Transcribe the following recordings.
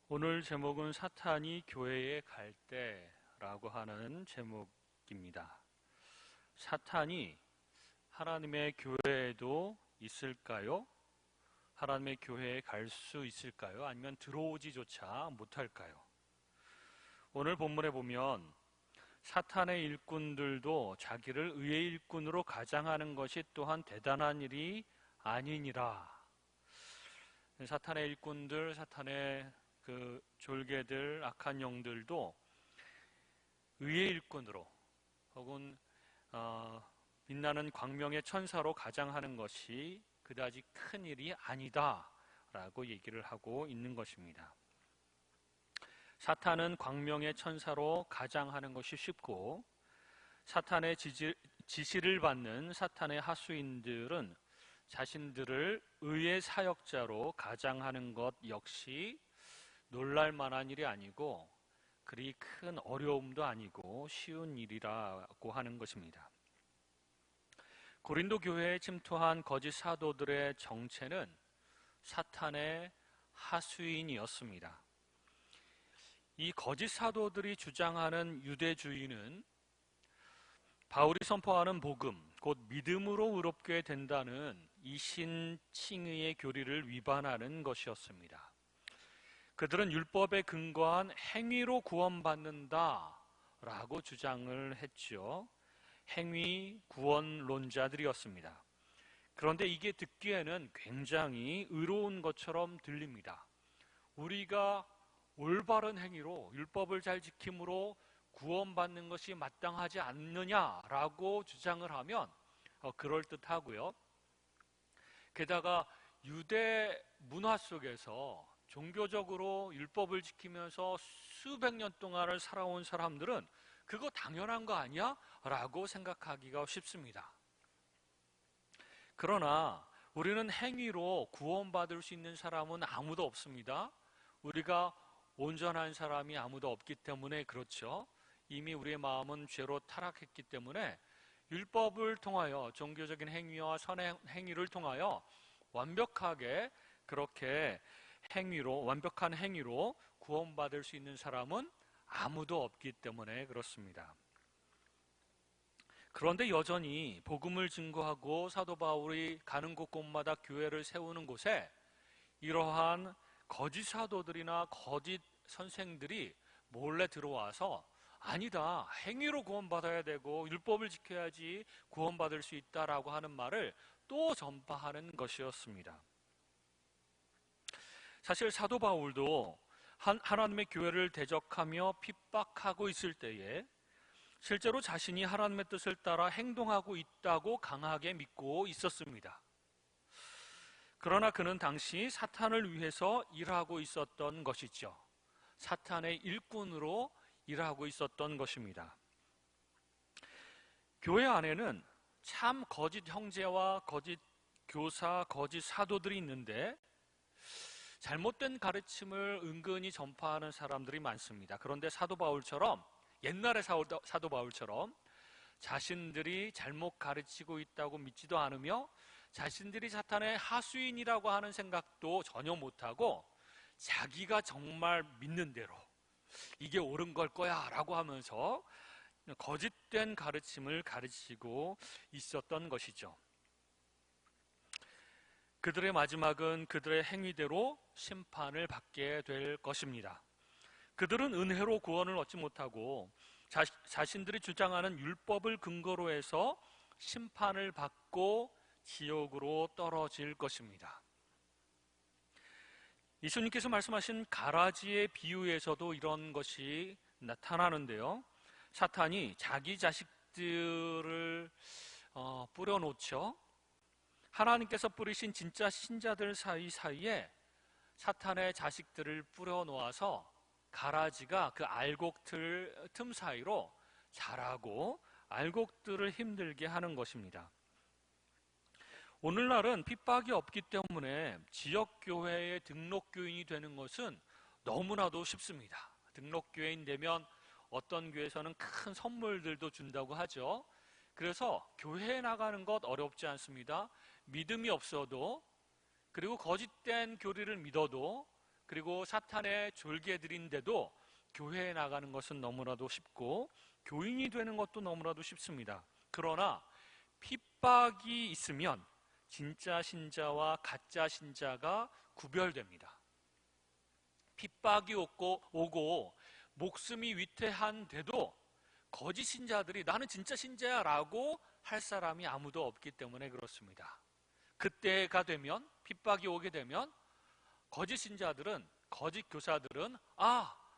오늘 제목은 사탄이 교회에 갈 때라고 하는 제목입니다. 사탄이 하나님의 교회에도 있을까요? 하나님의 교회에 갈 수 있을까요? 아니면 들어오지조차 못할까요? 오늘 본문에 보면 사탄의 일꾼들도 자기를 의의 일꾼으로 가장하는 것이 또한 대단한 일이 아니니라. 사탄의 일꾼들, 사탄의 그 졸개들, 악한 영들도 의의 일꾼으로 혹은 빛나는 광명의 천사로 가장하는 것이 그다지 큰 일이 아니다라고 얘기를 하고 있는 것입니다. 사탄은 광명의 천사로 가장하는 것이 쉽고, 사탄의 지시를 받는 사탄의 하수인들은 자신들을 의의 사역자로 가장하는 것 역시 놀랄 만한 일이 아니고 그리 큰 어려움도 아니고 쉬운 일이라고 하는 것입니다. 고린도 교회에 침투한 거짓 사도들의 정체는 사탄의 하수인이었습니다. 이 거짓 사도들이 주장하는 유대주의는 바울이 선포하는 복음, 곧 믿음으로 의롭게 된다는 이신칭의의 교리를 위반하는 것이었습니다. 그들은 율법에 근거한 행위로 구원받는다라고 주장을 했죠. 행위 구원론자들이었습니다. 그런데 이게 듣기에는 굉장히 의로운 것처럼 들립니다. 우리가 올바른 행위로 율법을 잘 지킴으로 구원받는 것이 마땅하지 않느냐라고 주장을 하면 그럴듯하고요. 게다가 유대 문화 속에서 종교적으로 율법을 지키면서 수백 년 동안을 살아온 사람들은 그거 당연한 거 아니야? 라고 생각하기가 쉽습니다. 그러나 우리는 행위로 구원받을 수 있는 사람은 아무도 없습니다. 우리가 온전한 사람이 아무도 없기 때문에 그렇죠. 이미 우리의 마음은 죄로 타락했기 때문에 율법을 통하여 종교적인 행위와 선의 행위를 통하여 완벽하게 그렇게 완벽한 행위로 구원받을 수 있는 사람은 아무도 없기 때문에 그렇습니다. 그런데 여전히 복음을 증거하고 사도 바울이 가는 곳곳마다 교회를 세우는 곳에 이러한 거짓 사도들이나 거짓 선생들이 몰래 들어와서 아니다, 행위로 구원받아야 되고 율법을 지켜야지 구원받을 수 있다라고 하는 말을 또 전파하는 것이었습니다. 사실 사도 바울도 하나님의 교회를 대적하며 핍박하고 있을 때에 실제로 자신이 하나님의 뜻을 따라 행동하고 있다고 강하게 믿고 있었습니다. 그러나 그는 당시 사탄을 위해서 일하고 있었던 것이죠. 사탄의 일꾼으로 일하고 있었던 것입니다. 교회 안에는 참 거짓 형제와 거짓 교사, 거짓 사도들이 있는데 잘못된 가르침을 은근히 전파하는 사람들이 많습니다. 그런데 옛날의 사도 바울처럼 자신들이 잘못 가르치고 있다고 믿지도 않으며 자신들이 사탄의 하수인이라고 하는 생각도 전혀 못하고 자기가 정말 믿는 대로 이게 옳은 걸 거야 라고 하면서 거짓된 가르침을 가르치고 있었던 것이죠. 그들의 마지막은 그들의 행위대로 심판을 받게 될 것입니다. 그들은 은혜로 구원을 얻지 못하고 자신들이 주장하는 율법을 근거로 해서 심판을 받고 지옥으로 떨어질 것입니다. 예수님께서 말씀하신 가라지의 비유에서도 이런 것이 나타나는데요. 사탄이 자기 자식들을 뿌려놓죠. 하나님께서 뿌리신 진짜 신자들 사이에 사탄의 자식들을 뿌려놓아서 가라지가 그 알곡들 틈 사이로 자라고 알곡들을 힘들게 하는 것입니다. 오늘날은 핍박이 없기 때문에 지역교회의 등록교인이 되는 것은 너무나도 쉽습니다. 등록교인 되면 어떤 교회에서는 큰 선물들도 준다고 하죠. 그래서 교회에 나가는 것 어렵지 않습니다. 믿음이 없어도, 그리고 거짓된 교리를 믿어도 그리고 사탄의 졸개들인데도 교회에 나가는 것은 너무나도 쉽고 교인이 되는 것도 너무나도 쉽습니다. 그러나 핍박이 있으면 진짜 신자와 가짜 신자가 구별됩니다. 핍박이 오고 목숨이 위태한데도 거짓 신자들이 나는 진짜 신자야 라고 할 사람이 아무도 없기 때문에 그렇습니다. 그때가 되면, 핍박이 오게 되면 거짓 신자들은, 거짓 교사들은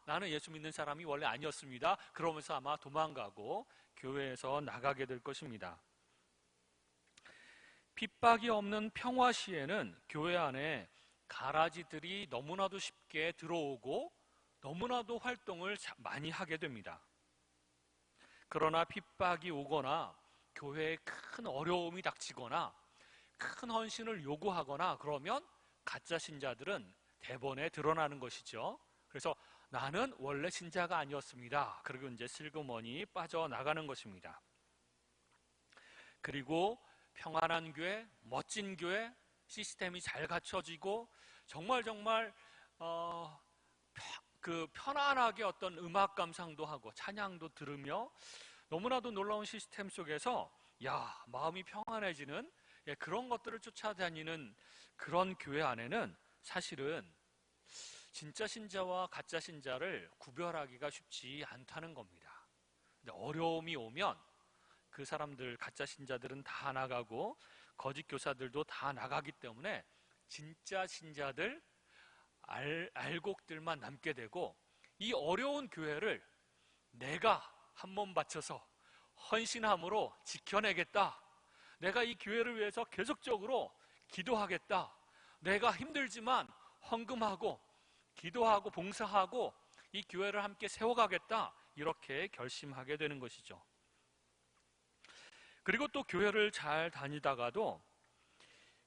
나는 예수 믿는 사람이 원래 아니었습니다 그러면서 아마 도망가고 교회에서 나가게 될 것입니다. 핍박이 없는 평화 시에는 교회 안에 가라지들이 너무나도 쉽게 들어오고 너무나도 활동을 많이 하게 됩니다. 그러나 핍박이 오거나 교회에 큰 어려움이 닥치거나 큰 헌신을 요구하거나 그러면 가짜 신자들은 대번에 드러나는 것이죠. 그래서 나는 원래 신자가 아니었습니다. 그리고 이제 슬그머니 빠져나가는 것입니다. 그리고 평안한 교회, 멋진 교회, 시스템이 잘 갖춰지고 정말 편안하게 어떤 음악 감상도 하고 찬양도 들으며 너무나도 놀라운 시스템 속에서 마음이 평안해지는 그런 것들을 쫓아다니는 그런 교회 안에는 사실은 진짜 신자와 가짜 신자를 구별하기가 쉽지 않다는 겁니다. 근데 어려움이 오면 그 사람들, 가짜 신자들은 다 나가고 거짓 교사들도 다 나가기 때문에 진짜 신자들, 알곡들만 남게 되고 이 어려운 교회를 내가 한 몸 바쳐서 헌신함으로 지켜내겠다. 내가 이 교회를 위해서 계속적으로 기도하겠다. 내가 힘들지만 헌금하고 기도하고 봉사하고 이 교회를 함께 세워가겠다. 이렇게 결심하게 되는 것이죠. 그리고 또 교회를 잘 다니다가도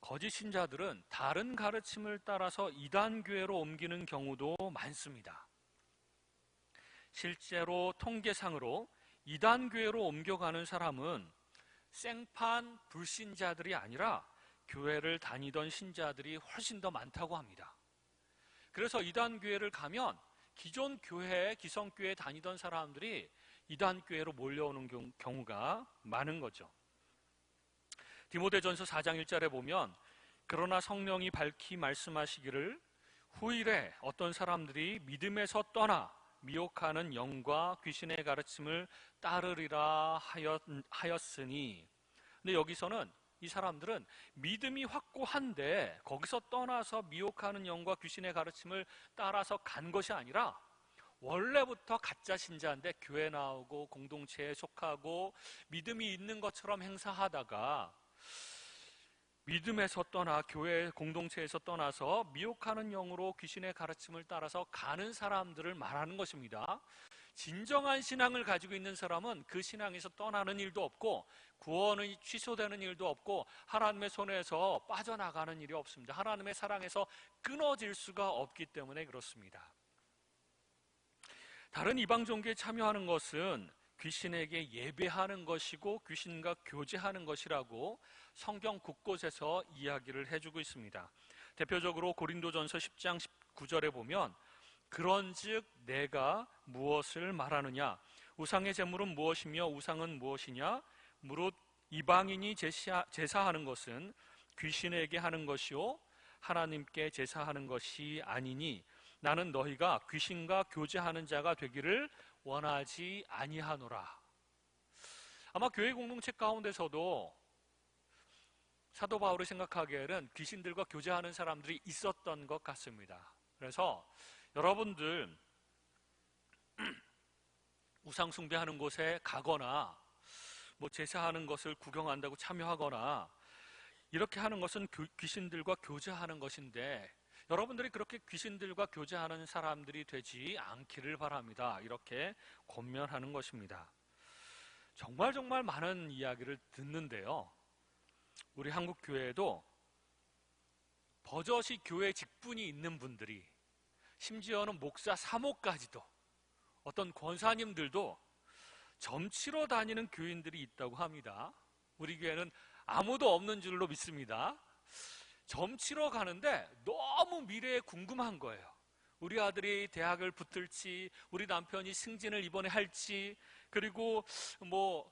거짓 신자들은 다른 가르침을 따라서 이단 교회로 옮기는 경우도 많습니다. 실제로 통계상으로 이단 교회로 옮겨가는 사람은 생판 불신자들이 아니라 교회를 다니던 신자들이 훨씬 더 많다고 합니다. 그래서 이단 교회를 가면 기존 교회, 기성교회에 다니던 사람들이 이단 교회로 몰려오는 경우가 많은 거죠. 디모데전서 4장 1절에 보면 그러나 성령이 밝히 말씀하시기를 후일에 어떤 사람들이 믿음에서 떠나 미혹하는 영과 귀신의 가르침을 따르리라 하였으니, 근데 여기서는 이 사람들은 믿음이 확고한데 거기서 떠나서 미혹하는 영과 귀신의 가르침을 따라서 간 것이 아니라 원래부터 가짜 신자인데 교회 나오고 공동체에 속하고 믿음이 있는 것처럼 행사하다가 믿음에서 떠나 교회 공동체에서 떠나서 미혹하는 영으로 귀신의 가르침을 따라서 가는 사람들을 말하는 것입니다. 진정한 신앙을 가지고 있는 사람은 그 신앙에서 떠나는 일도 없고 구원이 취소되는 일도 없고 하나님의 손에서 빠져나가는 일이 없습니다. 하나님의 사랑에서 끊어질 수가 없기 때문에 그렇습니다. 다른 이방 종교에 참여하는 것은 귀신에게 예배하는 것이고 귀신과 교제하는 것이라고 성경 곳곳에서 이야기를 해주고 있습니다. 대표적으로 고린도전서 10장 19절에 보면 그런즉 내가 무엇을 말하느냐 우상의 제물은 무엇이며 우상은 무엇이냐 무릇 이방인이 제사하는 것은 귀신에게 하는 것이요 하나님께 제사하는 것이 아니니 나는 너희가 귀신과 교제하는 자가 되기를 원하지 아니하노라. 아마 교회 공동체 가운데서도 사도 바울이 생각하기에는 귀신들과 교제하는 사람들이 있었던 것 같습니다. 그래서 여러분들 우상 숭배하는 곳에 가거나 제사하는 것을 구경한다고 참여하거나 이렇게 하는 것은 귀신들과 교제하는 것인데 여러분들이 그렇게 귀신들과 교제하는 사람들이 되지 않기를 바랍니다. 이렇게 권면하는 것입니다. 정말 많은 이야기를 듣는데요. 우리 한국 교회에도 버젓이 교회 직분이 있는 분들이 심지어는 목사 사모까지도 어떤 권사님들도 점치러 다니는 교인들이 있다고 합니다. 우리 교회는 아무도 없는 줄로 믿습니다. 점치러 가는데 너무 미래에 궁금한 거예요. 우리 아들이 대학을 붙을지, 우리 남편이 승진을 이번에 할지, 그리고 뭐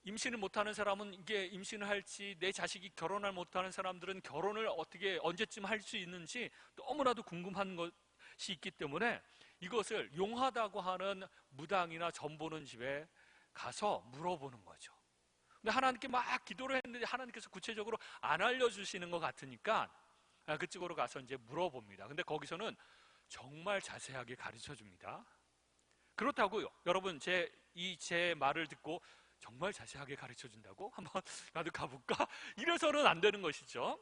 임신을 못하는 사람은 이게 임신을 할지, 내 자식이 결혼을 못하는 사람들은 결혼을 어떻게 언제쯤 할 수 있는지 너무나도 궁금한 것이 있기 때문에 이것을 용하다고 하는 무당이나 점 보는 집에 가서 물어보는 거죠. 근데 하나님께 막 기도를 했는데 하나님께서 구체적으로 안 알려주시는 것 같으니까 그쪽으로 가서 이제 물어봅니다. 근데 거기서는 정말 자세하게 가르쳐 줍니다. 그렇다고요. 여러분, 제 말을 듣고 정말 자세하게 가르쳐 준다고? 한번 나도 가볼까? 이래서는 안 되는 것이죠.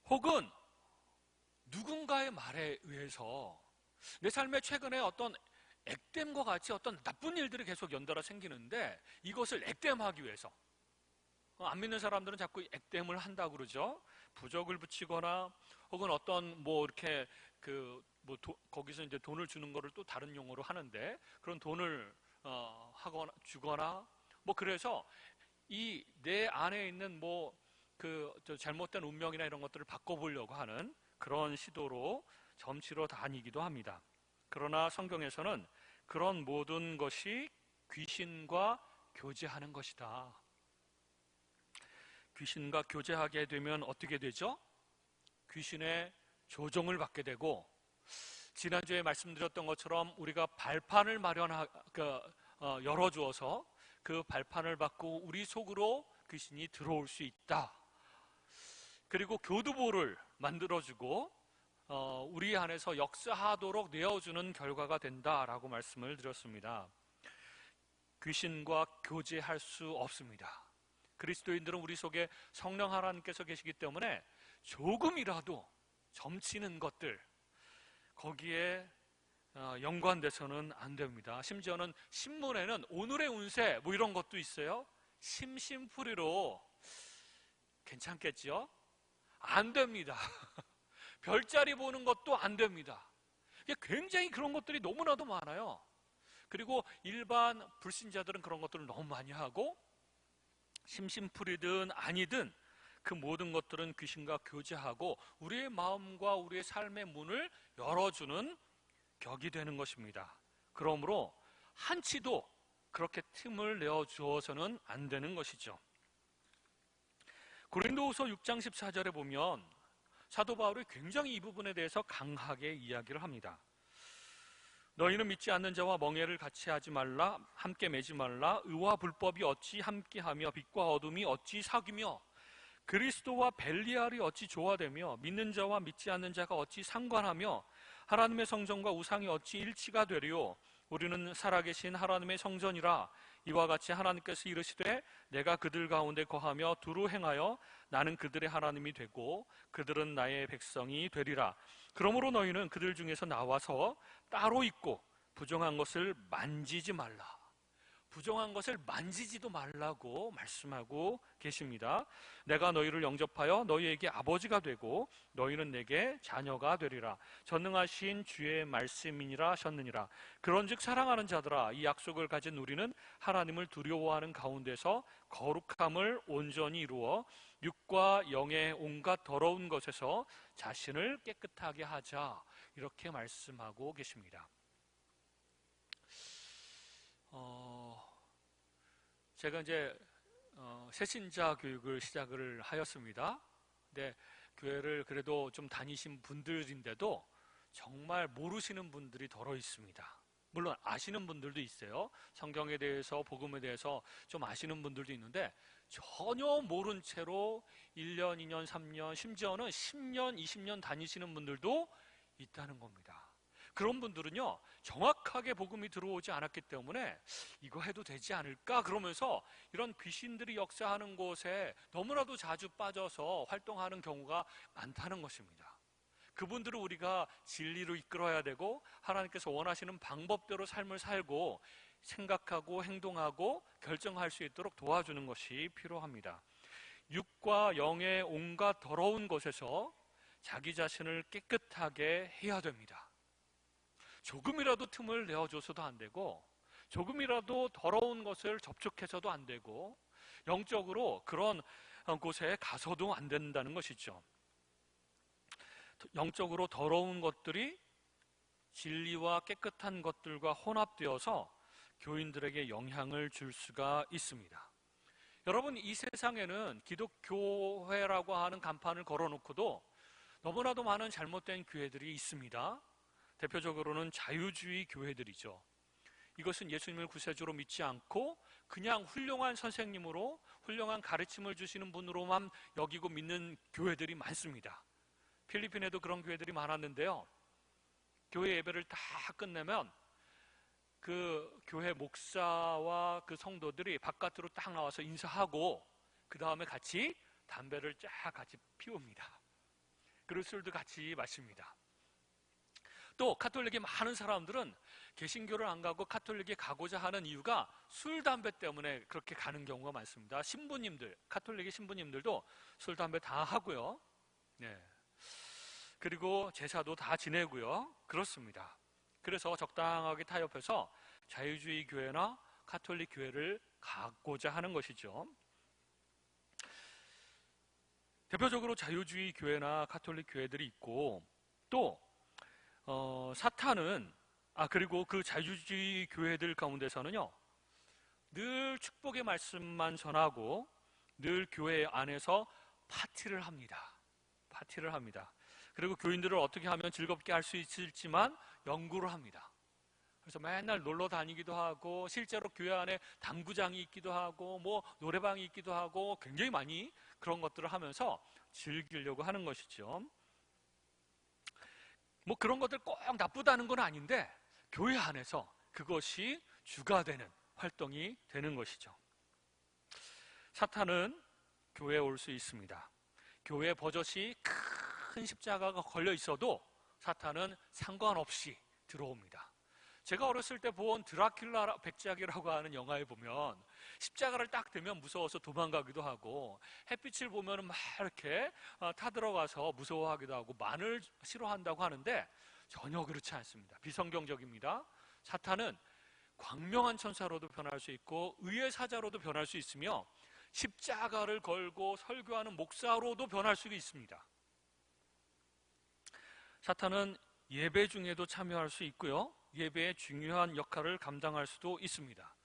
혹은 누군가의 말에 의해서 내 삶에 최근에 어떤 액땜과 같이 어떤 나쁜 일들이 계속 연달아 생기는데 이것을 액땜하기 위해서 안 믿는 사람들은 자꾸 액땜을 한다고 그러죠. 부적을 붙이거나 혹은 어떤 뭐 이렇게 거기서 이제 돈을 주는 거를 또 다른 용어로 하는데 그런 돈을 하거나 주거나 뭐 그래서 이 내 안에 있는 뭐 잘못된 운명이나 이런 것들을 바꿔보려고 하는 그런 시도로 점치러 다니기도 합니다. 그러나 성경에서는 그런 모든 것이 귀신과 교제하는 것이다. 귀신과 교제하게 되면 어떻게 되죠? 귀신의 조종을 받게 되고, 지난주에 말씀드렸던 것처럼 우리가 발판을 열어주어서 그 발판을 받고 우리 속으로 귀신이 들어올 수 있다. 그리고 교두보를 만들어주고 우리 안에서 역사하도록 내어주는 결과가 된다라고 말씀을 드렸습니다. 귀신과 교제할 수 없습니다. 그리스도인들은 우리 속에 성령 하나님께서 계시기 때문에 조금이라도 점치는 것들 거기에 연관돼서는 안 됩니다. 심지어는 신문에는 오늘의 운세 뭐 이런 것도 있어요. 심심풀이로 괜찮겠죠? 안 됩니다. 별자리 보는 것도 안 됩니다. 굉장히 그런 것들이 너무나도 많아요. 그리고 일반 불신자들은 그런 것들을 너무 많이 하고 심심풀이든 아니든 그 모든 것들은 귀신과 교제하고 우리의 마음과 우리의 삶의 문을 열어주는 격이 되는 것입니다. 그러므로 한치도 그렇게 틈을 내어주어서는 안 되는 것이죠. 고린도후서 6장 14절에 보면 사도 바울이 굉장히 이 부분에 대해서 강하게 이야기를 합니다. 너희는 믿지 않는 자와 멍에를 같이 하지 말라, 함께 매지 말라, 의와 불법이 어찌 함께하며 빛과 어둠이 어찌 사귀며 그리스도와 벨리알이 어찌 조화되며 믿는 자와 믿지 않는 자가 어찌 상관하며 하나님의 성전과 우상이 어찌 일치가 되리요. 우리는 살아계신 하나님의 성전이라. 이와 같이 하나님께서 이르시되 내가 그들 가운데 거하며 두루 행하여 나는 그들의 하나님이 되고 그들은 나의 백성이 되리라. 그러므로 너희는 그들 중에서 나와서 따로 있고 부정한 것을 만지지 말라. 부정한 것을 만지지도 말라고 말씀하고 계십니다. 내가 너희를 영접하여 너희에게 아버지가 되고 너희는 내게 자녀가 되리라. 전능하신 주의 말씀이니라 하셨느니라. 그런즉 사랑하는 자들아, 이 약속을 가진 우리는 하나님을 두려워하는 가운데서 거룩함을 온전히 이루어 육과 영의 온갖 더러운 것에서 자신을 깨끗하게 하자. 이렇게 말씀하고 계십니다. 제가 이제 새신자 교육을 시작을 하였습니다. 근데 교회를 그래도 좀 다니신 분들인데도 정말 모르시는 분들이 덜어 있습니다. 물론 아시는 분들도 있어요. 성경에 대해서, 복음에 대해서 좀 아시는 분들도 있는데 전혀 모른 채로 1년, 2년, 3년, 심지어는 10년, 20년 다니시는 분들도 있다는 겁니다. 그런 분들은요, 정확하게 복음이 들어오지 않았기 때문에 이거 해도 되지 않을까 그러면서 이런 귀신들이 역사하는 곳에 너무나도 자주 빠져서 활동하는 경우가 많다는 것입니다. 그분들을 우리가 진리로 이끌어야 되고 하나님께서 원하시는 방법대로 삶을 살고 생각하고 행동하고 결정할 수 있도록 도와주는 것이 필요합니다. 육과 영의 온갖 더러운 것에서 자기 자신을 깨끗하게 해야 됩니다. 조금이라도 틈을 내어줘서도 안 되고 조금이라도 더러운 것을 접촉해서도 안 되고 영적으로 그런 곳에 가서도 안 된다는 것이죠. 영적으로 더러운 것들이 진리와 깨끗한 것들과 혼합되어서 교인들에게 영향을 줄 수가 있습니다. 여러분, 이 세상에는 기독교회라고 하는 간판을 걸어놓고도 너무나도 많은 잘못된 교회들이 있습니다. 대표적으로는 자유주의 교회들이죠. 이것은 예수님을 구세주로 믿지 않고 그냥 훌륭한 선생님으로 훌륭한 가르침을 주시는 분으로만 여기고 믿는 교회들이 많습니다. 필리핀에도 그런 교회들이 많았는데요. 교회 예배를 다 끝내면 그 교회 목사와 그 성도들이 바깥으로 딱 나와서 인사하고 그 다음에 같이 담배를 쫙 같이 피웁니다. 그리고 술도 같이 마십니다. 또 카톨릭의 많은 사람들은 개신교를 안 가고 카톨릭에 가고자 하는 이유가 술, 담배 때문에 그렇게 가는 경우가 많습니다. 신부님들, 카톨릭의 신부님들도 술, 담배 다 하고요. 네. 그리고 제사도 다 지내고요. 그렇습니다. 그래서 적당하게 타협해서 자유주의 교회나 카톨릭 교회를 가고자 하는 것이죠. 대표적으로 자유주의 교회나 카톨릭 교회들이 있고, 또 사탄은 그리고 그 자유주의 교회들 가운데서는요, 늘 축복의 말씀만 전하고 늘 교회 안에서 파티를 합니다. 그리고 교인들을 어떻게 하면 즐겁게 할 수 있을지만 연구를 합니다. 그래서 맨날 놀러 다니기도 하고, 실제로 교회 안에 당구장이 있기도 하고, 뭐 노래방이 있기도 하고, 굉장히 많이 그런 것들을 하면서 즐기려고 하는 것이죠. 뭐 그런 것들 꼭 나쁘다는 건 아닌데, 교회 안에서 그것이 주가 되는 활동이 되는 것이죠. 사탄은 교회에 올 수 있습니다. 교회 버젓이 큰 십자가가 걸려 있어도 사탄은 상관없이 들어옵니다. 제가 어렸을 때 본 드라큘라 백작이라고 하는 영화에 보면 십자가를 딱 대면 무서워서 도망가기도 하고, 햇빛을 보면 막 이렇게 타들어가서 무서워하기도 하고, 만을 싫어한다고 하는데 전혀 그렇지 않습니다. 비성경적입니다. 사탄은 광명한 천사로도 변할 수 있고 의의 사자로도 변할 수 있으며 십자가를 걸고 설교하는 목사로도 변할 수 있습니다. 사탄은 예배 중에도 참여할 수 있고요, 예배의 중요한 역할을 감당할 수도 있습니다.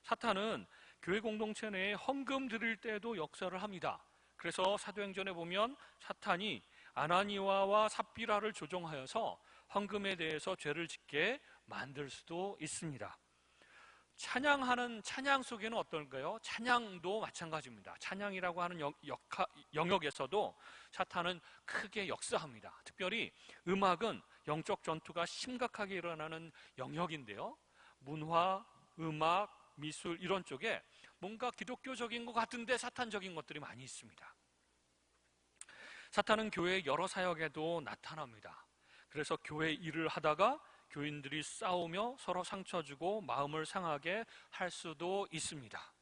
사탄은 교회 공동체 내에 헌금 드릴 때에도 역사를 합니다. 그래서 사도행전에 보면 사탄이 아나니아와 삽비라를 조종하여서 헌금에 대해서 죄를 짓게 만들 수도 있습니다. 찬양하는 찬양 속에는 어떨까요? 찬양도 마찬가지입니다. 찬양이라고 하는 영역에서도 사탄은 크게 역사합니다. 특별히 음악은 영적 전투가 심각하게 일어나는 영역인데요, 문화, 음악, 미술 이런 쪽에 뭔가 기독교적인 것 같은데 사탄적인 것들이 많이 있습니다. 사탄은 교회의 여러 사역에도 나타납니다. 그래서 교회 일을 하다가 교인들이 싸우며 서로 상처 주고 마음을 상하게 할 수도 있습니다.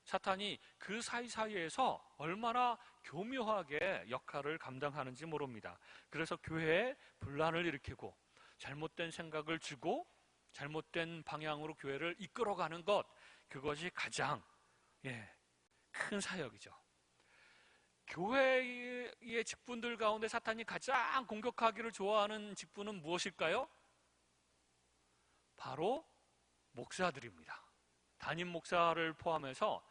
사탄이 그 사이사이에서 얼마나 교묘하게 역할을 감당하는지 모릅니다. 그래서 교회에 분란을 일으키고 잘못된 생각을 주고 잘못된 방향으로 교회를 이끌어가는 것, 그것이 가장 큰 사역이죠. 교회의 직분들 가운데 사탄이 가장 공격하기를 좋아하는 직분은 무엇일까요? 바로 목사들입니다. 담임 목사를 포함해서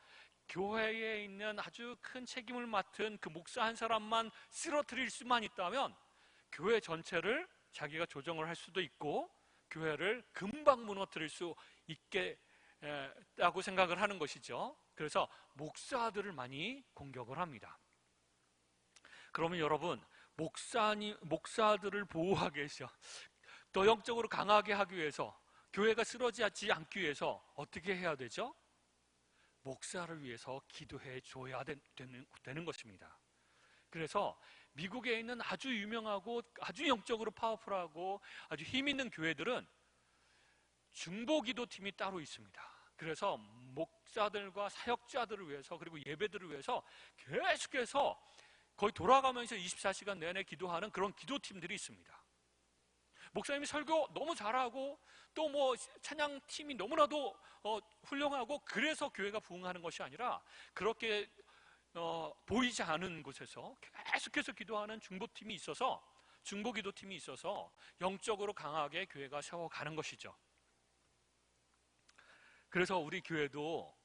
교회에 있는 아주 큰 책임을 맡은 그 목사 한 사람만 쓰러뜨릴 수만 있다면 교회 전체를 자기가 조정을 할 수도 있고 교회를 금방 무너뜨릴 수 있겠다고 생각을 하는 것이죠. 그래서 목사들을 많이 공격을 합니다. 그러면 여러분, 목사들을 보호하기 위해서, 더 영적으로 강하게 하기 위해서, 교회가 쓰러지지 않기 위해서 어떻게 해야 되죠? 목사를 위해서 기도해 줘야 되는 것입니다. 그래서 미국에 있는 아주 유명하고 아주 영적으로 파워풀하고 아주 힘 있는 교회들은 중보기도팀이 따로 있습니다. 그래서 목사들과 사역자들을 위해서, 그리고 예배들을 위해서 계속해서 거의 돌아가면서 24시간 내내 기도하는 그런 기도팀들이 있습니다. 목사님이 설교 너무 잘하고 또 뭐 찬양팀이 너무나도 훌륭하고 그래서 교회가 부흥하는 것이 아니라, 그렇게 보이지 않은 곳에서 계속해서 기도하는 중보팀이 있어서 중보기도팀이 있어서 영적으로 강하게 교회가 세워가는 것이죠. 그래서 우리 교회도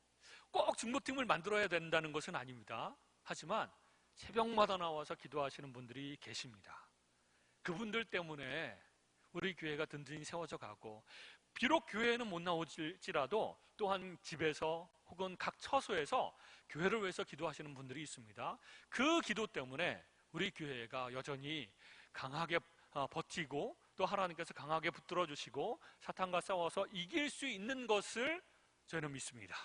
꼭 중보팀을 만들어야 된다는 것은 아닙니다. 하지만 새벽마다 나와서 기도하시는 분들이 계십니다. 그분들 때문에 우리 교회가 든든히 세워져 가고, 비록 교회에는 못 나오지라도 또한 집에서 혹은 각 처소에서 교회를 위해서 기도하시는 분들이 있습니다. 그 기도 때문에 우리 교회가 여전히 강하게 버티고, 또 하나님께서 강하게 붙들어 주시고 사탄과 싸워서 이길 수 있는 것을 저는 믿습니다.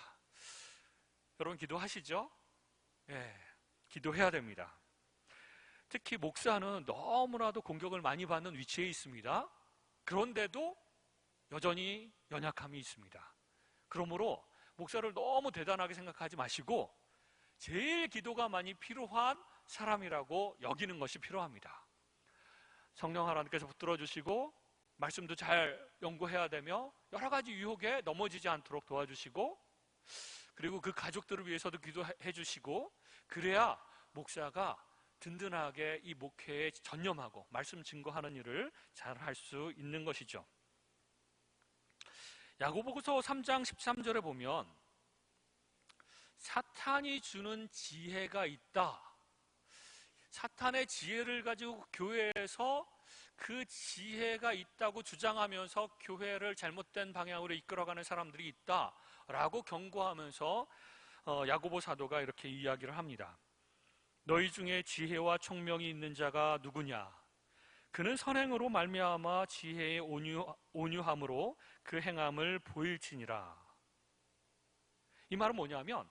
여러분 기도하시죠? 예, 기도해야 됩니다. 특히 목사는 너무나도 공격을 많이 받는 위치에 있습니다. 그런데도 여전히 연약함이 있습니다. 그러므로 목사를 너무 대단하게 생각하지 마시고 제일 기도가 많이 필요한 사람이라고 여기는 것이 필요합니다. 성령 하나님께서 붙들어 주시고 말씀도 잘 연구해야 되며 여러 가지 유혹에 넘어지지 않도록 도와주시고, 그리고 그 가족들을 위해서도 기도해 주시고, 그래야 목사가 든든하게 이 목회에 전념하고 말씀 증거하는 일을 잘 할 수 있는 것이죠. 야고보서 3장 13절에 보면 사탄이 주는 지혜가 있다. 사탄의 지혜를 가지고 교회에서 그 지혜가 있다고 주장하면서 교회를 잘못된 방향으로 이끌어가는 사람들이 있다라고 경고하면서 야고보 사도가 이렇게 이야기를 합니다. 너희 중에 지혜와 총명이 있는 자가 누구냐? 그는 선행으로 말미암아 지혜의 온유함으로 그 행함을 보일지니라. 이 말은 뭐냐면,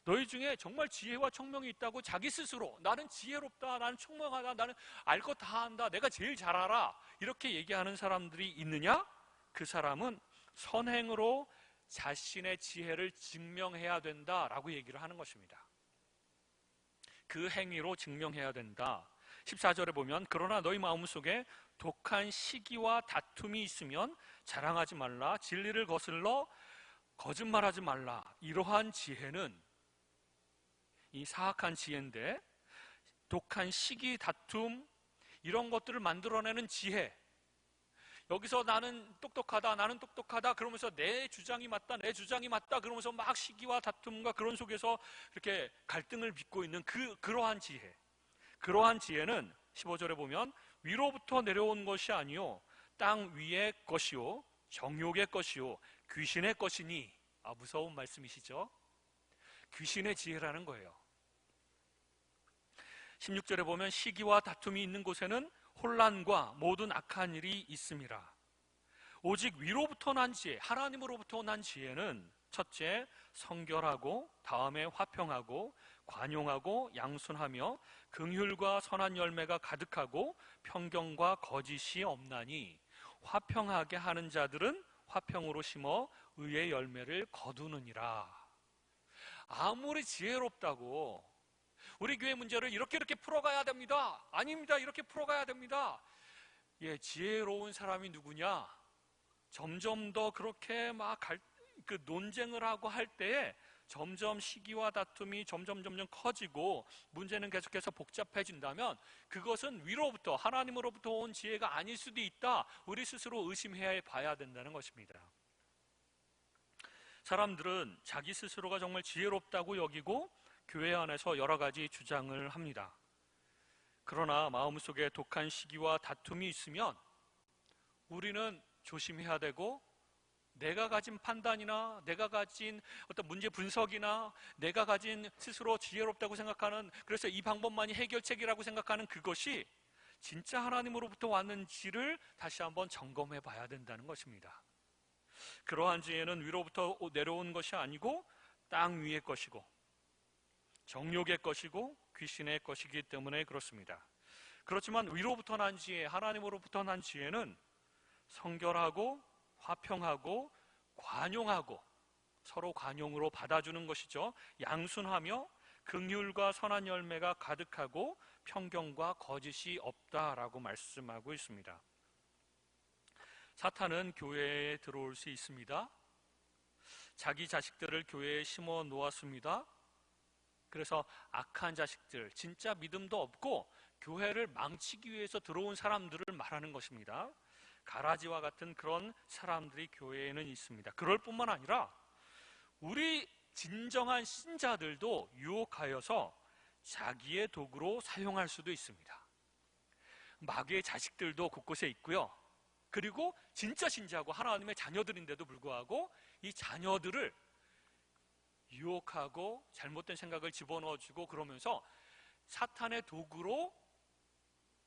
너희 중에 정말 지혜와 총명이 있다고 자기 스스로 나는 지혜롭다, 나는 총명하다, 나는 알 것 다 안다, 내가 제일 잘 알아, 이렇게 얘기하는 사람들이 있느냐? 그 사람은 선행으로 자신의 지혜를 증명해야 된다라고 얘기를 하는 것입니다. 그 행위로 증명해야 된다. 14절에 보면 그러나 너희 마음속에 독한 시기와 다툼이 있으면 자랑하지 말라. 진리를 거슬러 거짓말하지 말라. 이러한 지혜는, 이 사악한 지혜인데, 독한 시기, 다툼, 이런 것들을 만들어내는 지혜, 여기서 나는 똑똑하다 그러면서 내 주장이 맞다 그러면서 막 시기와 다툼과 그런 속에서 이렇게 갈등을 빚고 있는 그러한 지혜, 그러한 지혜는 15절에 보면 위로부터 내려온 것이 아니요 땅 위의 것이요 정욕의 것이요 귀신의 것이니. 무서운 말씀이시죠? 귀신의 지혜라는 거예요. 16절에 보면 시기와 다툼이 있는 곳에는 혼란과 모든 악한 일이 있음이라. 오직 위로부터 난 지혜, 하나님으로부터 난 지혜는 첫째 성결하고, 다음에 화평하고, 관용하고, 양순하며 긍휼과 선한 열매가 가득하고 평경과 거짓이 없나니, 화평하게 하는 자들은 화평으로 심어 의의 열매를 거두느니라. 아무리 지혜롭다고 우리 교회 문제를 이렇게 풀어가야 됩니다, 아닙니다, 이렇게 풀어가야 됩니다. 지혜로운 사람이 누구냐? 점점 더 그렇게 막 논쟁을 하고 할 때에 점점 시기와 다툼이 점점 커지고 문제는 계속해서 복잡해진다면 그것은 위로부터, 하나님으로부터 온 지혜가 아닐 수도 있다. 우리 스스로 의심해야 봐야 된다는 것입니다. 사람들은 자기 스스로가 정말 지혜롭다고 여기고 교회 안에서 여러 가지 주장을 합니다. 그러나 마음속에 독한 시기와 다툼이 있으면 우리는 조심해야 되고, 내가 가진 판단이나 내가 가진 어떤 문제 분석이나 내가 가진 스스로 지혜롭다고 생각하는, 그래서 이 방법만이 해결책이라고 생각하는 그것이 진짜 하나님으로부터 왔는지를 다시 한번 점검해 봐야 된다는 것입니다. 그러한 지혜는 위로부터 내려온 것이 아니고 땅 위의 것이고 정욕의 것이고 귀신의 것이기 때문에 그렇습니다. 그렇지만 위로부터 난 지혜, 하나님으로부터 난 지혜는 성결하고 화평하고 관용하고, 서로 관용으로 받아주는 것이죠. 양순하며 긍휼과 선한 열매가 가득하고 평경과 거짓이 없다라고 말씀하고 있습니다. 사탄은 교회에 들어올 수 있습니다. 자기 자식들을 교회에 심어 놓았습니다. 그래서 악한 자식들, 진짜 믿음도 없고 교회를 망치기 위해서 들어온 사람들을 말하는 것입니다. 가라지와 같은 그런 사람들이 교회에는 있습니다. 그럴 뿐만 아니라 우리 진정한 신자들도 유혹하여서 자기의 도구로 사용할 수도 있습니다. 마귀의 자식들도 곳곳에 있고요. 그리고 진짜 신자고 하나님의 자녀들인데도 불구하고 이 자녀들을 유혹하고 잘못된 생각을 집어넣어주고 그러면서 사탄의 도구로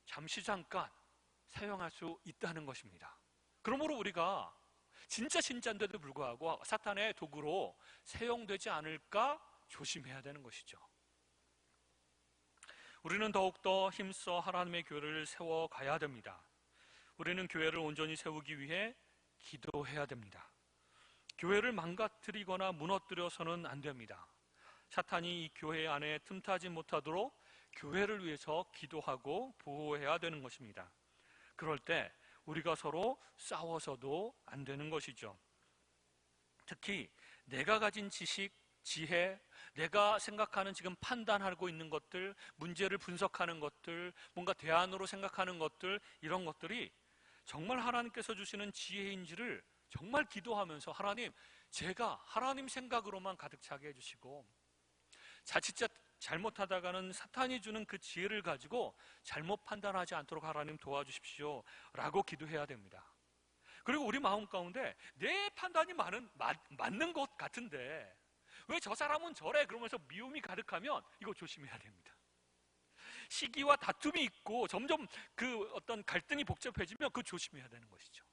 잠시 잠깐 사용할 수 있다는 것입니다. 그러므로 우리가 진짜 신자인데도 불구하고 사탄의 도구로 사용되지 않을까 조심해야 되는 것이죠. 우리는 더욱더 힘써 하나님의 교회를 세워가야 됩니다. 우리는 교회를 온전히 세우기 위해 기도해야 됩니다. 교회를 망가뜨리거나 무너뜨려서는 안 됩니다. 사탄이 이 교회 안에 틈타지 못하도록 교회를 위해서 기도하고 보호해야 되는 것입니다. 그럴 때 우리가 서로 싸워서도 안 되는 것이죠. 특히 내가 가진 지식, 지혜, 내가 생각하는 지금 판단하고 있는 것들, 문제를 분석하는 것들, 뭔가 대안으로 생각하는 것들, 이런 것들이 정말 하나님께서 주시는 지혜인지를 정말 기도하면서 하나님, 제가 하나님 생각으로만 가득 차게 해주시고 자칫 잘못하다가는 사탄이 주는 그 지혜를 가지고 잘못 판단하지 않도록 하나님 도와주십시오 라고 기도해야 됩니다. 그리고 우리 마음 가운데 내 판단이 맞는 것 같은데 왜 저 사람은 저래 그러면서 미움이 가득하면 이거 조심해야 됩니다. 시기와 다툼이 있고 점점 그 어떤 갈등이 복잡해지면 그거 조심해야 되는 것이죠.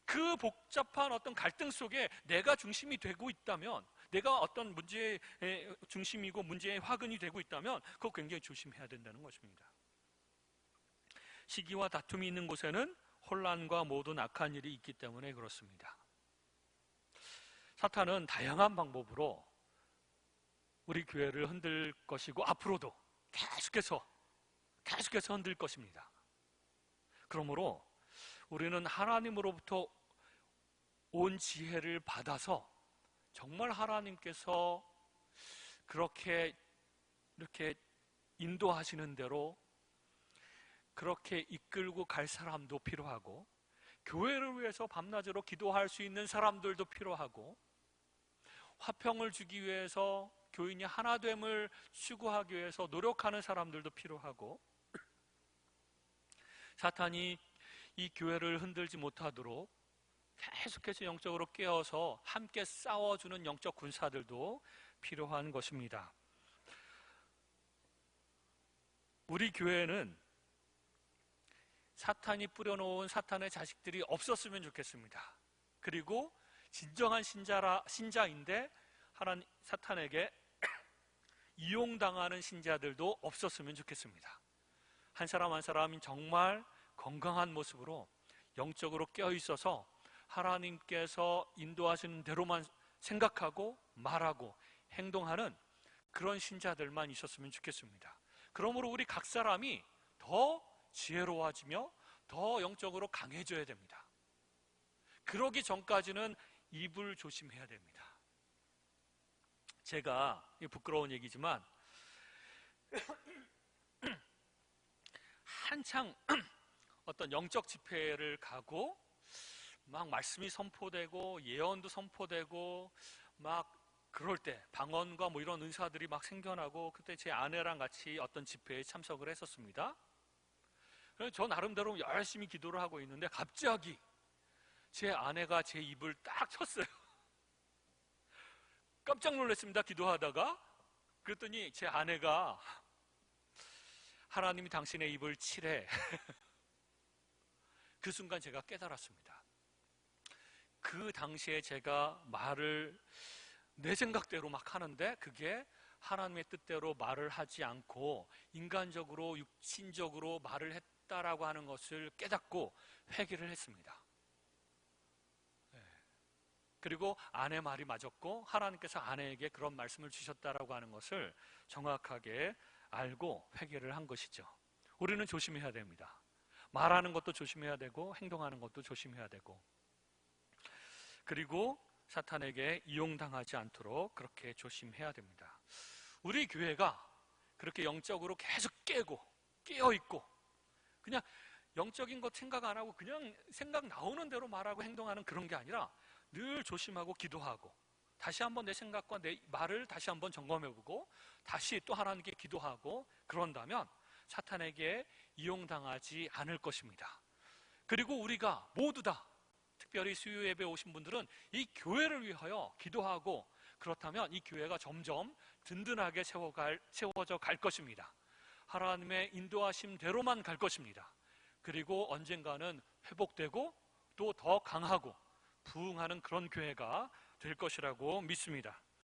그 복잡한 어떤 갈등 속에 내가 중심이 되고 있다면, 내가 어떤 문제의 중심이고 문제의 화근이 되고 있다면 그거 굉장히 조심해야 된다는 것입니다. 시기와 다툼이 있는 곳에는 혼란과 모든 악한 일이 있기 때문에 그렇습니다. 사탄은 다양한 방법으로 우리 교회를 흔들 것이고 앞으로도 계속해서 흔들 것입니다. 그러므로 우리는 하나님으로부터 온 지혜를 받아서 정말 하나님께서 그렇게 이렇게 인도하시는 대로 그렇게 이끌고 갈 사람도 필요하고, 교회를 위해서 밤낮으로 기도할 수 있는 사람들도 필요하고, 화평을 주기 위해서 교인이 하나됨을 추구하기 위해서 노력하는 사람들도 필요하고, 사탄이 이 교회를 흔들지 못하도록 계속해서 영적으로 깨어서 함께 싸워주는 영적 군사들도 필요한 것입니다. 우리 교회는 사탄이 뿌려놓은 사탄의 자식들이 없었으면 좋겠습니다. 그리고 진정한 신자인데 사탄에게 이용당하는 신자들도 없었으면 좋겠습니다. 한 사람 한 사람이 정말 건강한 모습으로 영적으로 깨어있어서 하나님께서 인도하시는 대로만 생각하고 말하고 행동하는 그런 신자들만 있었으면 좋겠습니다. 그러므로 우리 각 사람이 더 지혜로워지며 더 영적으로 강해져야 됩니다. 그러기 전까지는 입을 조심해야 됩니다. 제가 부끄러운 얘기지만 한창 어떤 영적 집회를 가고 막 말씀이 선포되고 예언도 선포되고 막 그럴 때 방언과 뭐 이런 은사들이 막 생겨나고, 그때 제 아내랑 같이 어떤 집회에 참석을 했었습니다. 그래서 저 나름대로 열심히 기도를 하고 있는데 갑자기 제 아내가 제 입을 딱 쳤어요. 깜짝 놀랐습니다. 기도하다가. 그랬더니 제 아내가 하나님이 당신의 입을 치래. 그 순간 제가 깨달았습니다. 그 당시에 제가 말을 내 생각대로 막 하는데 그게 하나님의 뜻대로 말을 하지 않고 인간적으로 육신적으로 말을 했다라고 하는 것을 깨닫고 회개를 했습니다. 그리고 아내 말이 맞았고 하나님께서 아내에게 그런 말씀을 주셨다라고 하는 것을 정확하게 알고 회개를 한 것이죠. 우리는 조심해야 됩니다. 말하는 것도 조심해야 되고 행동하는 것도 조심해야 되고, 그리고 사탄에게 이용당하지 않도록 그렇게 조심해야 됩니다. 우리 교회가 그렇게 영적으로 계속 깨고 깨어있고 그냥 영적인 것 생각 안 하고 그냥 생각 나오는 대로 말하고 행동하는 그런 게 아니라 늘 조심하고 기도하고 다시 한번 내 생각과 내 말을 다시 한번 점검해보고 다시 또 하나님께 기도하고 그런다면 사탄에게 이용당하지 않을 것입니다. 그리고 우리가 모두 다 특별히 수요 예배 오신 분들은 이 교회를 위하여 기도하고 그렇다면 이 교회가 점점 든든하게 세워져 갈 것입니다. 하나님의 인도하심대로만 갈 것입니다. 그리고 언젠가는 회복되고 또 더 강하고 부흥하는 그런 교회가 될 것이라고 믿습니다.